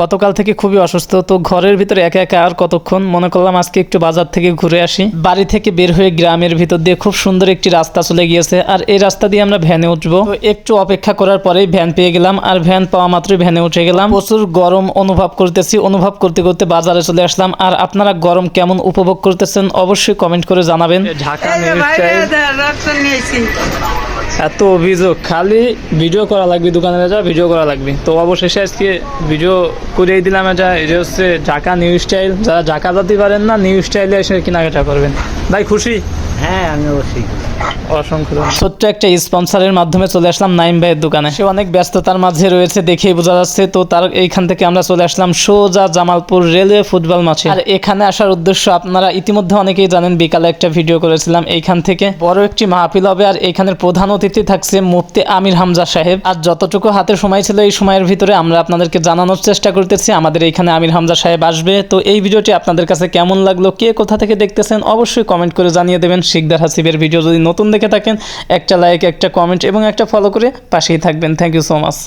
গতকাল থেকে খুবই অসুস্থ, তো ঘরের ভিতরে একা একা আর কতক্ষণ, মনে করলাম আজকে একটু বাজার থেকে ঘুরে আসি। বাড়ি থেকে বের হয়ে গ্রামের ভিতর দিয়ে খুব সুন্দর একটি রাস্তা চলে গিয়েছে, আর এই রাস্তা দিয়ে আমরা ভ্যানে উঠবো। তো একটু অপেক্ষা করার পরেই ভ্যান পেয়ে গেলাম, আর ভ্যান পাওয়া মাত্রই ভ্যানে উঠে গেলাম। প্রচুর গরম অনুভব করতেছি, অনুভব করতে করতে বাজারে চলে আসলাম। আর আপনারা গরম কেমন উপভোগ করতেছেন অবশ্যই কমেন্ট করে জানাবেন। ঢাকা এত অভিযোগ, খালি ভিডিও করা লাগবে, দোকানে যা ভিডিও করা লাগবে। তো অবশেষে আজকে ভিডিও করেই দিলাম। এটা হচ্ছে ঢাকা নিউ স্টাইল। যারা ঢাকা যেতে পারেন না, নিউ স্টাইলে এসে কেনাকাটা করবেন। ভাই খুশি? হ্যাঁ, আমি অবশ্যই। অসংখ্য ছোট্ট একটা স্পন্সরের মাধ্যমে চলে আসলাম নাইম ভাইয়ের দোকানে। সে অনেক ব্যস্ততার মাঝে রয়েছে দেখেই বোঝা যাচ্ছে। তো তার এইখান থেকে আমরা চলে আসলাম সোজা জামালপুর রেলওয়ে ফুটবল মাঠে। আর এখানে আসার উদ্দেশ্য আপনারা ইতিমধ্যে অনেকেই জানেন, বিকালে একটা ভিডিও করেছিলাম। এইখান থেকে বড় একটি মাহফিল হবে, আর এখানের প্রধান অতিথি থাকছে মুফতি আমির হামজা সাহেব। আর যতটুকু হাতে সময় ছিল এই সময়ের ভিতরে আমরা আপনাদেরকে জানানোর চেষ্টা করতেছি আমাদের এইখানে আমির হামজা সাহেব আসবে। তো এই ভিডিওটি আপনাদের কাছে কেমন লাগলো, কে কোথা থেকে দেখতেছেন অবশ্যই কমেন্ট করে জানিয়ে দেবেন। শিকদার হাসিবের ভিডিও যদি নতুন দেখে থাকেন, একটা লাইক, একটা কমেন্ট এবং একটা ফলো করে পাশেই থাকবেন। Thank you so much.